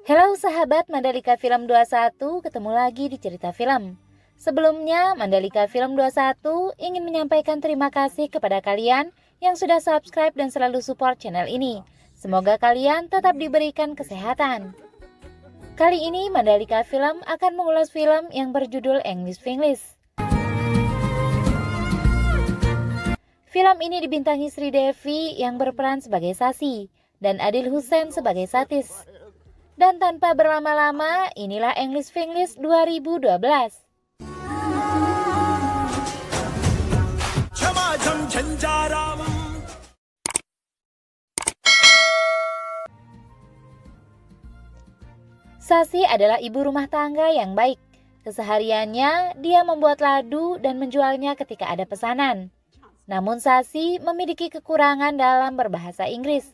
Halo sahabat Mandalika Film 21, ketemu lagi di Cerita Film. Sebelumnya, Mandalika Film 21 ingin menyampaikan terima kasih kepada kalian yang sudah subscribe dan selalu support channel ini. Semoga kalian tetap diberikan kesehatan. Kali ini Mandalika Film akan mengulas film yang berjudul English Finglish. Film ini dibintangi Sri Devi yang berperan sebagai Sasi dan Adil Hussein sebagai Satis. Dan tanpa berlama-lama, inilah English Finglish 2012. Sasi adalah ibu rumah tangga yang baik. Kesehariannya, dia membuat ladu dan menjualnya ketika ada pesanan. Namun Sasi memiliki kekurangan dalam berbahasa Inggris,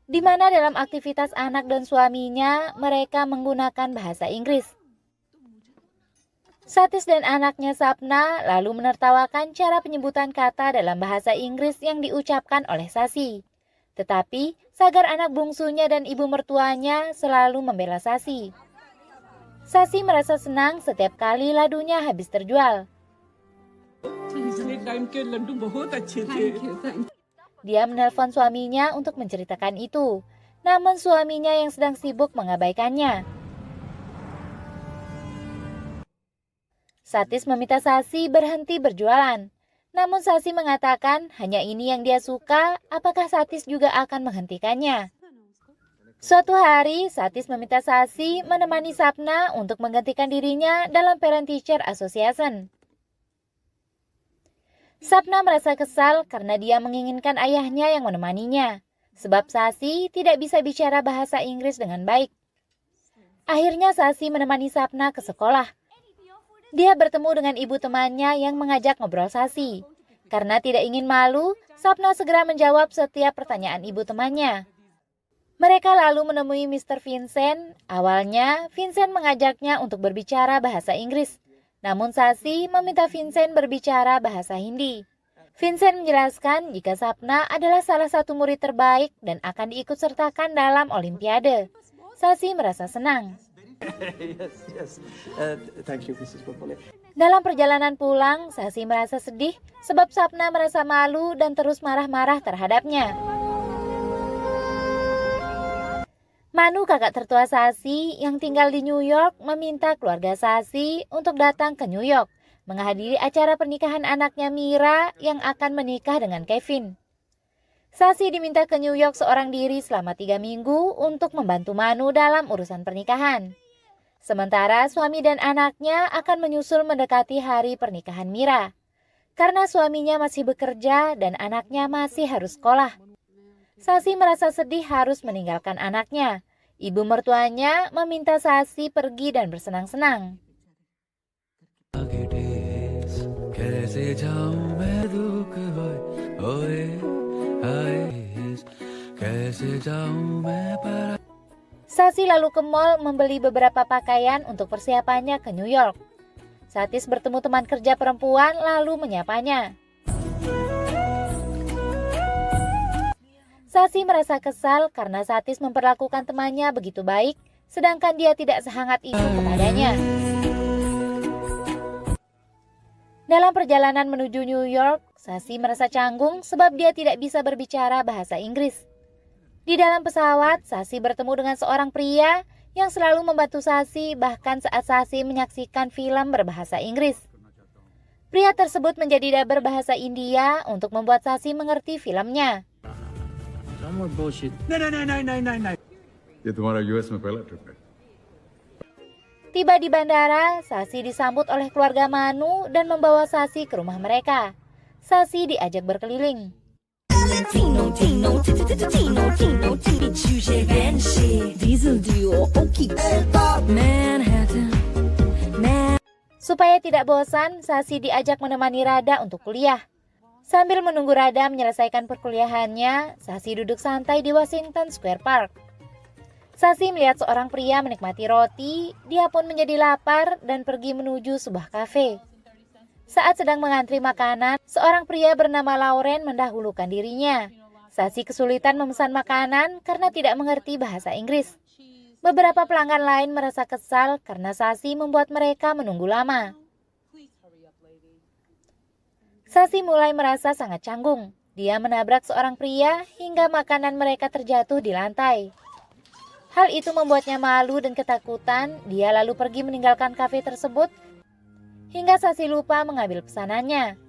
di mana dalam aktivitas anak dan suaminya mereka menggunakan bahasa Inggris. Satis dan anaknya Sapna lalu menertawakan cara penyebutan kata dalam bahasa Inggris yang diucapkan oleh Sasi. Tetapi Sagar anak bungsunya dan ibu mertuanya selalu membela Sasi. Sasi merasa senang setiap kali ladunya habis terjual. Dia menelpon suaminya untuk menceritakan itu, namun suaminya yang sedang sibuk mengabaikannya. Satis meminta Sasi berhenti berjualan, namun Sasi mengatakan hanya ini yang dia suka, apakah Satis juga akan menghentikannya. Suatu hari, Satis meminta Sasi menemani Sapna untuk menggantikan dirinya dalam Parent Teacher Association. Sapna merasa kesal karena dia menginginkan ayahnya yang menemaninya, sebab Sasi tidak bisa bicara bahasa Inggris dengan baik. Akhirnya Sasi menemani Sapna ke sekolah. Dia bertemu dengan ibu temannya yang mengajak ngobrol Sasi. Karena tidak ingin malu, Sapna segera menjawab setiap pertanyaan ibu temannya. Mereka lalu menemui Mr. Vincent. Awalnya, Vincent mengajaknya untuk berbicara bahasa Inggris. Namun Sasi meminta Vincent berbicara bahasa Hindi. Vincent menjelaskan jika Sapna adalah salah satu murid terbaik dan akan diikut sertakan dalam Olimpiade. Sasi merasa senang. Thank you, Mrs. Popole. Dalam perjalanan pulang, Sasi merasa sedih sebab Sapna merasa malu dan terus marah-marah terhadapnya. Manu, kakak tertua Sasi yang tinggal di New York, meminta keluarga Sasi untuk datang ke New York menghadiri acara pernikahan anaknya Mira yang akan menikah dengan Kevin. Sasi diminta ke New York seorang diri selama 3 minggu untuk membantu Manu dalam urusan pernikahan. Sementara suami dan anaknya akan menyusul mendekati hari pernikahan Mira. Karena suaminya masih bekerja dan anaknya masih harus sekolah. Sasi merasa sedih harus meninggalkan anaknya. Ibu mertuanya meminta Sasi pergi dan bersenang-senang. Sasi lalu ke mall membeli beberapa pakaian untuk persiapannya ke New York. Satis bertemu teman kerja perempuan lalu menyapanya. Sasi merasa kesal karena Satis memperlakukan temannya begitu baik, sedangkan dia tidak sehangat itu kepadanya. Dalam perjalanan menuju New York, Sasi merasa canggung sebab dia tidak bisa berbicara bahasa Inggris. Di dalam pesawat, Sasi bertemu dengan seorang pria yang selalu membantu Sasi bahkan saat Sasi menyaksikan film berbahasa Inggris. Pria tersebut menjadi daber bahasa India untuk membuat Sasi mengerti filmnya. No more bullshit. No. ये तुम्हारा यूएस में पहला ट्रिप है। Tiba di bandara, Sasi disambut oleh keluarga Manu dan membawa Sasi ke rumah mereka. Sasi diajak berkeliling. Supaya tidak bosan, Sasi diajak menemani Rada untuk kuliah. Sambil menunggu Rada menyelesaikan perkuliahannya, Sasi duduk santai di Washington Square Park. Sasi melihat seorang pria menikmati roti, dia pun menjadi lapar dan pergi menuju sebuah kafe. Saat sedang mengantri makanan, seorang pria bernama Lauren mendahulukan dirinya. Sasi kesulitan memesan makanan karena tidak mengerti bahasa Inggris. Beberapa pelanggan lain merasa kesal karena Sasi membuat mereka menunggu lama. Sasi mulai merasa sangat canggung. Dia menabrak seorang pria hingga makanan mereka terjatuh di lantai. Hal itu membuatnya malu dan ketakutan. Dia lalu pergi meninggalkan kafe tersebut hingga Sasi lupa mengambil pesanannya.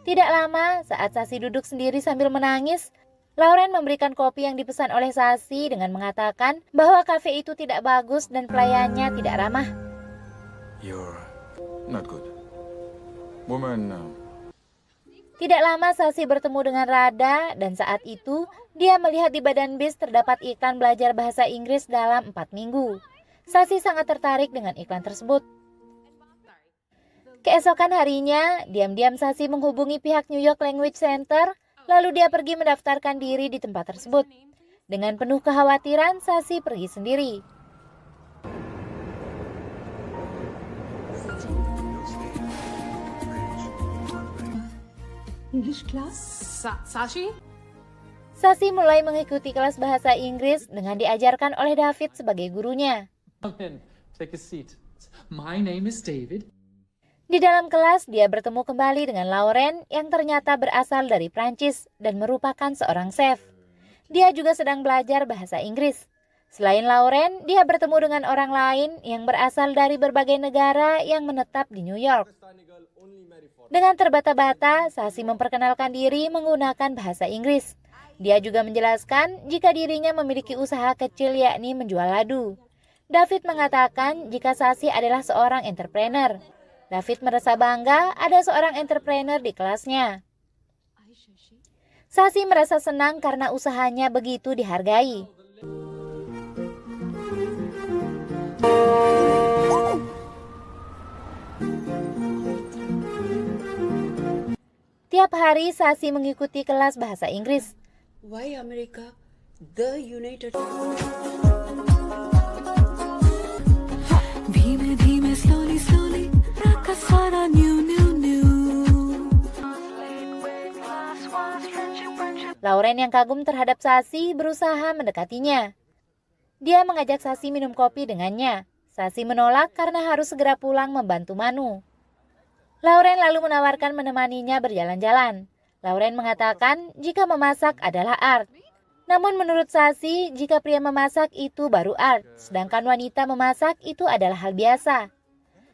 Tidak lama, saat Sasi duduk sendiri sambil menangis, Lauren memberikan kopi yang dipesan oleh Sasi dengan mengatakan bahwa kafe itu tidak bagus dan pelayannya tidak ramah. You're not good. Woman, Tidak lama Sasi bertemu dengan Rada dan saat itu dia melihat di badan bis terdapat iklan belajar bahasa Inggris dalam 4 minggu. Sasi sangat tertarik dengan iklan tersebut. Keesokan harinya, diam-diam Sasi menghubungi pihak New York Language Center, lalu dia pergi mendaftarkan diri di tempat tersebut. Dengan penuh kekhawatiran, Sasi pergi sendiri. English class? Sashi? Sasi mulai mengikuti kelas bahasa Inggris dengan diajarkan oleh David sebagai gurunya. Come in. Take a seat. My name is David. Di dalam kelas, dia bertemu kembali dengan Lauren yang ternyata berasal dari Prancis dan merupakan seorang chef. Dia juga sedang belajar bahasa Inggris. Selain Lauren, dia bertemu dengan orang lain yang berasal dari berbagai negara yang menetap di New York. Dengan terbata-bata, Sasi memperkenalkan diri menggunakan bahasa Inggris. Dia juga menjelaskan jika dirinya memiliki usaha kecil yakni menjual ladu. David mengatakan jika Sasi adalah seorang entrepreneur. David merasa bangga ada seorang entrepreneur di kelasnya. Sasi merasa senang karena usahanya begitu dihargai. Tiap hari Sasi mengikuti kelas bahasa Inggris. Why America? The United... धीमे धीमे slowly slowly rakasana new new new. Lauren yang kagum terhadap Sasi berusaha mendekatinya. Dia mengajak Sasi minum kopi dengannya. Sasi menolak karena harus segera pulang membantu Manu. Lauren lalu menawarkan menemaninya berjalan-jalan. Lauren mengatakan jika memasak adalah art. Namun menurut Sasi, jika pria memasak itu baru art, sedangkan wanita memasak itu adalah hal biasa.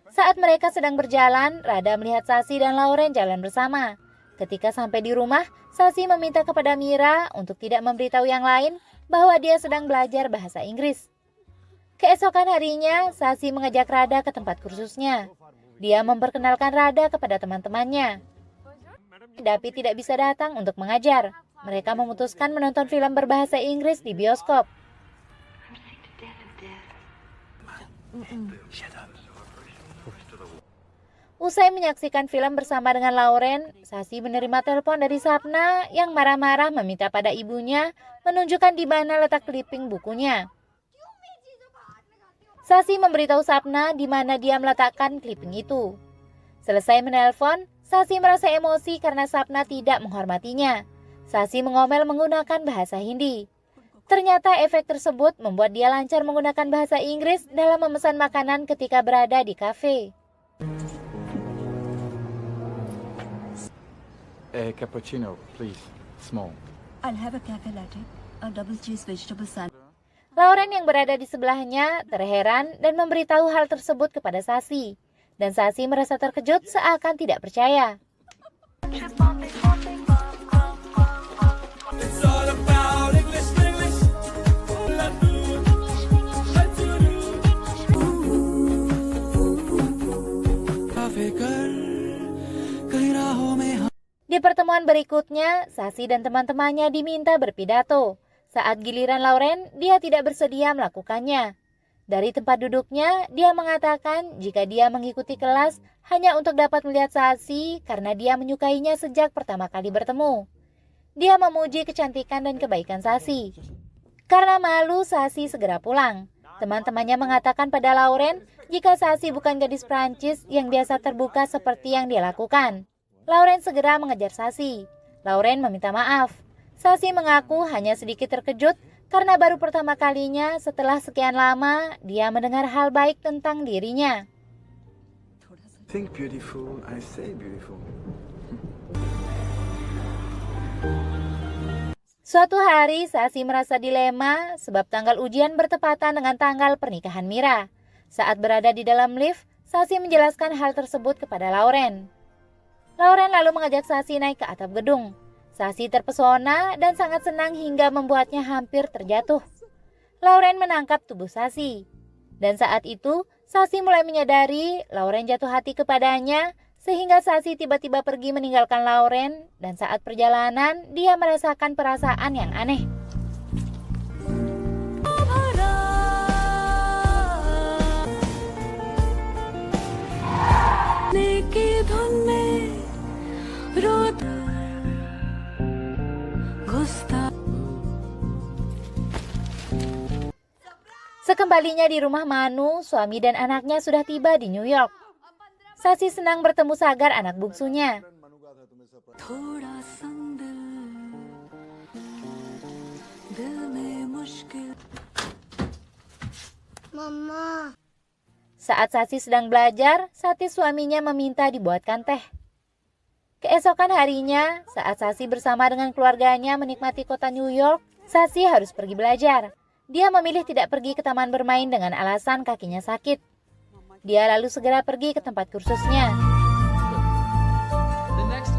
Saat mereka sedang berjalan, Rada melihat Sasi dan Lauren jalan bersama. Ketika sampai di rumah, Sasi meminta kepada Mira untuk tidak memberitahu yang lain bahwa dia sedang belajar bahasa Inggris. Keesokan harinya, Sasi mengajak Rada ke tempat kursusnya. Dia memperkenalkan Rada kepada teman-temannya. David tidak bisa datang untuk mengajar. Mereka memutuskan menonton film berbahasa Inggris di bioskop. Usai menyaksikan film bersama dengan Lauren, Sasi menerima telepon dari Sapna yang marah-marah meminta pada ibunya menunjukkan di mana letak clipping bukunya. Sasi memberitahu Sapna di mana dia meletakkan clipping itu. Selesai menelpon, Sasi merasa emosi karena Sapna tidak menghormatinya. Sasi mengomel menggunakan bahasa Hindi. Ternyata efek tersebut membuat dia lancar menggunakan bahasa Inggris dalam memesan makanan ketika berada di kafe. Cappuccino, please. Small. I'll have a cafe latte, a double cheese vegetable sandwich. Lauren yang berada di sebelahnya terheran dan memberitahu hal tersebut kepada Sasi. Dan Sasi merasa terkejut seakan tidak percaya. Di pertemuan berikutnya, Sasi dan teman-temannya diminta berpidato. Saat giliran Lauren, dia tidak bersedia melakukannya. Dari tempat duduknya, dia mengatakan jika dia mengikuti kelas hanya untuk dapat melihat Sasi karena dia menyukainya sejak pertama kali bertemu. Dia memuji kecantikan dan kebaikan Sasi. Karena malu, Sasi segera pulang. Teman-temannya mengatakan pada Lauren jika Sasi bukan gadis Prancis yang biasa terbuka seperti yang dia lakukan. Lauren segera mengejar Sasi. Lauren meminta maaf. Sasi mengaku hanya sedikit terkejut karena baru pertama kalinya setelah sekian lama dia mendengar hal baik tentang dirinya. Think beautiful, I say beautiful. Suatu hari Sasi merasa dilema sebab tanggal ujian bertepatan dengan tanggal pernikahan Mira. Saat berada di dalam lift, Sasi menjelaskan hal tersebut kepada Lauren. Lauren lalu mengajak Sasi naik ke atap gedung. Sasi terpesona dan sangat senang hingga membuatnya hampir terjatuh. Lauren menangkap tubuh Sasi. Dan saat itu, Sasi mulai menyadari Lauren jatuh hati kepadanya, sehingga Sasi tiba-tiba pergi meninggalkan Lauren, dan saat perjalanan, dia merasakan perasaan yang aneh. Sekembalinya di rumah Manu, suami dan anaknya sudah tiba di New York. Sasi senang bertemu Sagar, anak bungsunya. थोड़ा संग दिल में मुश्किल Mama, Saat Sasi sedang belajar, Sati suaminya meminta dibuatkan teh. Keesokan harinya, saat Sasi bersama dengan keluarganya menikmati kota New York, Sasi harus pergi belajar. Dia memilih tidak pergi ke taman bermain dengan alasan kakinya sakit. Dia lalu segera pergi ke tempat kursusnya. The next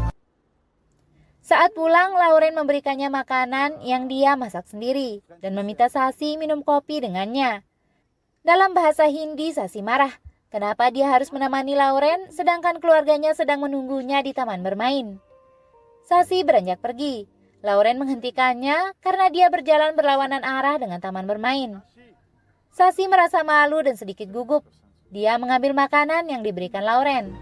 Saat pulang, Lauren memberikannya makanan yang dia masak sendiri dan meminta Sasi minum kopi dengannya. Dalam bahasa Hindi, Sasi marah. Kenapa dia harus menemani Lauren sedangkan keluarganya sedang menunggunya di taman bermain? Sasi beranjak pergi. Lauren menghentikannya karena dia berjalan berlawanan arah dengan taman bermain. Sasi merasa malu dan sedikit gugup. Dia mengambil makanan yang diberikan Lauren.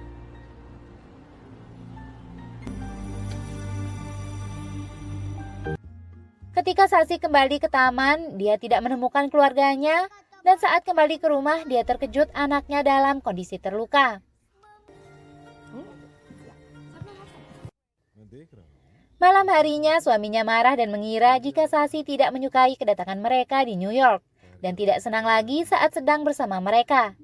Ketika Sasi kembali ke taman, dia tidak menemukan keluarganya, dan saat kembali ke rumah, dia terkejut anaknya dalam kondisi terluka. Malam harinya, suaminya marah dan mengira jika Sasi tidak menyukai kedatangan mereka di New York, dan tidak senang lagi saat sedang bersama mereka.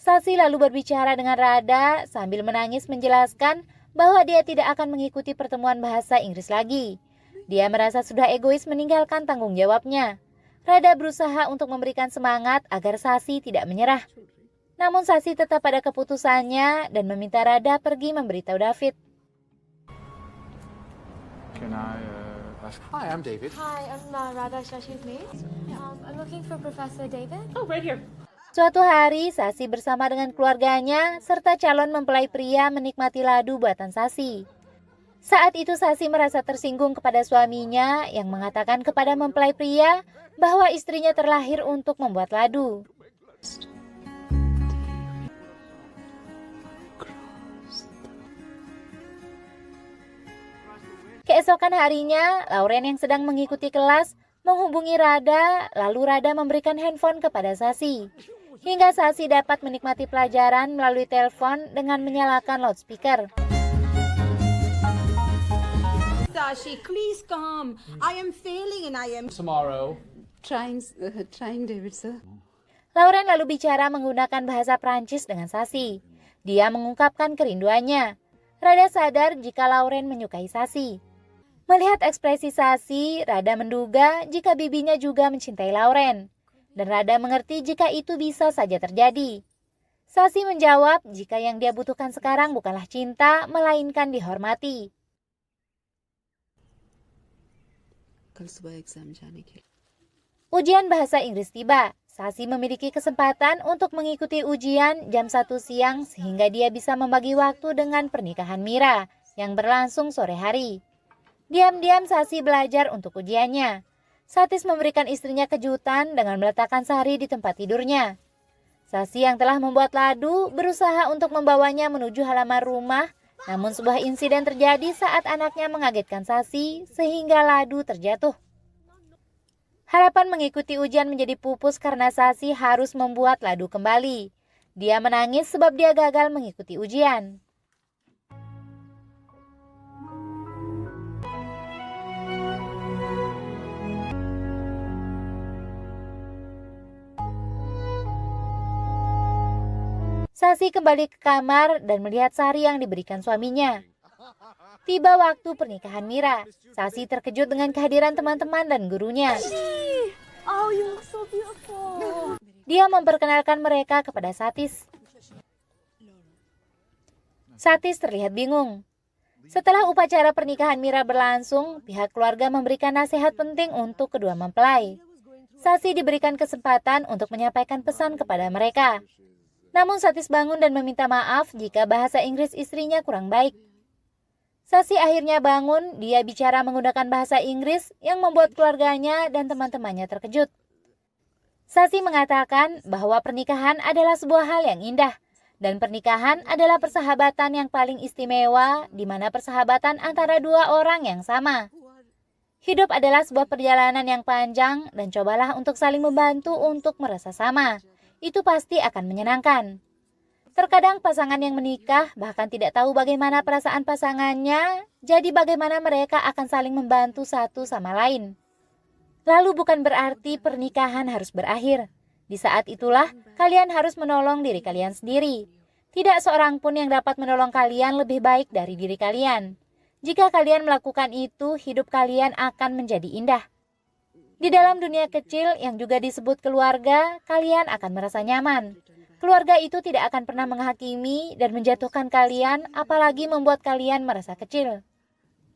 Sasi lalu berbicara dengan Rada sambil menangis menjelaskan bahwa dia tidak akan mengikuti pertemuan bahasa Inggris lagi. Dia merasa sudah egois meninggalkan tanggung jawabnya. Rada berusaha untuk memberikan semangat agar Sasi tidak menyerah. Namun Sasi tetap pada keputusannya dan meminta Rada pergi memberitahu David. Can I ask? Hi, I'm David. Hi, I'm Radha Shashi's maid. I'm looking for Professor David. Oh, right here. Suatu hari, Sasi bersama dengan keluarganya serta calon mempelai pria menikmati ladu buatan Sasi. Saat itu Sasi merasa tersinggung kepada suaminya yang mengatakan kepada mempelai pria bahwa istrinya terlahir untuk membuat ladu. Keesokan harinya, Lauren yang sedang mengikuti kelas menghubungi Rada, lalu Rada memberikan handphone kepada Sasi. Hingga Sasi dapat menikmati pelajaran melalui telepon dengan menyalakan loudspeaker. Sashi, please come. I am failing and I am Tomorrow. trying, David, sir. Lauren lalu bicara menggunakan bahasa Prancis dengan Sasi. Dia mengungkapkan kerinduannya. Rada sadar jika Lauren menyukai Sasi. Melihat ekspresi Sasi, Rada menduga jika bibinya juga mencintai Lauren. Dan Rada mengerti jika itu bisa saja terjadi. Sasi menjawab jika yang dia butuhkan sekarang bukanlah cinta, melainkan dihormati. Ujian bahasa Inggris tiba. Sasi memiliki kesempatan untuk mengikuti ujian jam 1 siang sehingga dia bisa membagi waktu dengan pernikahan Mira yang berlangsung sore hari. Diam-diam Sasi belajar untuk ujiannya. Satis memberikan istrinya kejutan dengan meletakkan sari di tempat tidurnya. Sasi yang telah membuat ladu berusaha untuk membawanya menuju halaman rumah, namun sebuah insiden terjadi saat anaknya mengagetkan Sasi sehingga ladu terjatuh. Harapan mengikuti ujian menjadi pupus karena Sasi harus membuat ladu kembali. Dia menangis sebab dia gagal mengikuti ujian. Sasi kembali ke kamar dan melihat sari yang diberikan suaminya. Tiba waktu pernikahan Mira. Sasi terkejut dengan kehadiran teman-teman dan gurunya. Oh, you look so beautiful. Dia memperkenalkan mereka kepada Satis. Satis terlihat bingung. Setelah upacara pernikahan Mira berlangsung, pihak keluarga memberikan nasihat penting untuk kedua mempelai. Sasi diberikan kesempatan untuk menyampaikan pesan kepada mereka. Namun Satis bangun dan meminta maaf jika bahasa Inggris istrinya kurang baik. Sasi akhirnya bangun, dia bicara menggunakan bahasa Inggris yang membuat keluarganya dan teman-temannya terkejut. Sasi mengatakan bahwa pernikahan adalah sebuah hal yang indah, dan pernikahan adalah persahabatan yang paling istimewa, di mana persahabatan antara dua orang yang sama. Hidup adalah sebuah perjalanan yang panjang, dan cobalah untuk saling membantu untuk merasa sama. Itu pasti akan menyenangkan. Terkadang pasangan yang menikah bahkan tidak tahu bagaimana perasaan pasangannya, jadi bagaimana mereka akan saling membantu satu sama lain. Lalu bukan berarti pernikahan harus berakhir. Di saat itulah kalian harus menolong diri kalian sendiri. Tidak seorang pun yang dapat menolong kalian lebih baik dari diri kalian. Jika kalian melakukan itu, hidup kalian akan menjadi indah. Di dalam dunia kecil yang juga disebut keluarga, kalian akan merasa nyaman. Keluarga itu tidak akan pernah menghakimi dan menjatuhkan kalian, apalagi membuat kalian merasa kecil.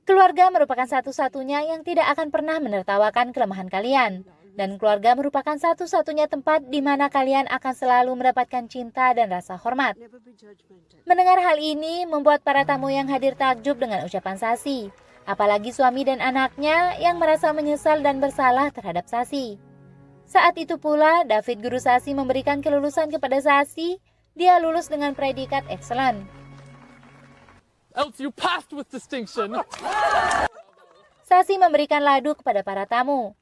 Keluarga merupakan satu-satunya yang tidak akan pernah menertawakan kelemahan kalian. Dan keluarga merupakan satu-satunya tempat di mana kalian akan selalu mendapatkan cinta dan rasa hormat. Mendengar hal ini membuat para tamu yang hadir takjub dengan ucapan Sasi. Apalagi suami dan anaknya yang merasa menyesal dan bersalah terhadap Sasi. Saat itu pula David guru Sasi memberikan kelulusan kepada Sasi. Dia lulus dengan predikat excellent. Else you passed with distinction. Sasi memberikan ladu kepada para tamu.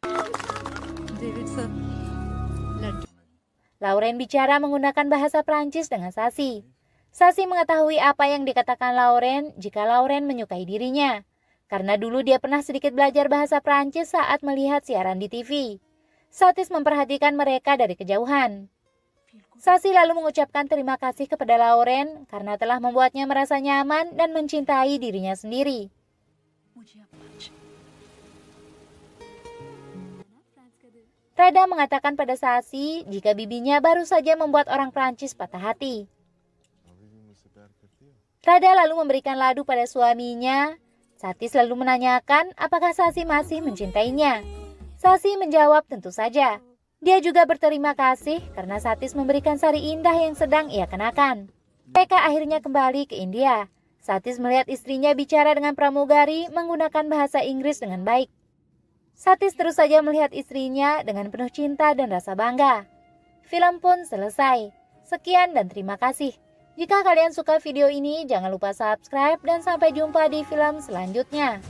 Lauren bicara menggunakan bahasa Prancis dengan Sasi. Sasi mengetahui apa yang dikatakan Lauren jika Lauren menyukai dirinya. Karena dulu dia pernah sedikit belajar bahasa Prancis saat melihat siaran di TV. Satis memperhatikan mereka dari kejauhan. Sasi lalu mengucapkan terima kasih kepada Lauren karena telah membuatnya merasa nyaman dan mencintai dirinya sendiri. Rada mengatakan pada Sasi jika bibinya baru saja membuat orang Prancis patah hati. Rada lalu memberikan ladu pada suaminya. Satis lalu menanyakan apakah Sasi masih mencintainya. Sasi menjawab tentu saja. Dia juga berterima kasih karena Satis memberikan sari indah yang sedang ia kenakan. Mereka akhirnya kembali ke India. Satis melihat istrinya bicara dengan pramugari menggunakan bahasa Inggris dengan baik. Satis terus saja melihat istrinya dengan penuh cinta dan rasa bangga. Film pun selesai. Sekian dan terima kasih. Jika kalian suka video ini, jangan lupa subscribe dan sampai jumpa di film selanjutnya.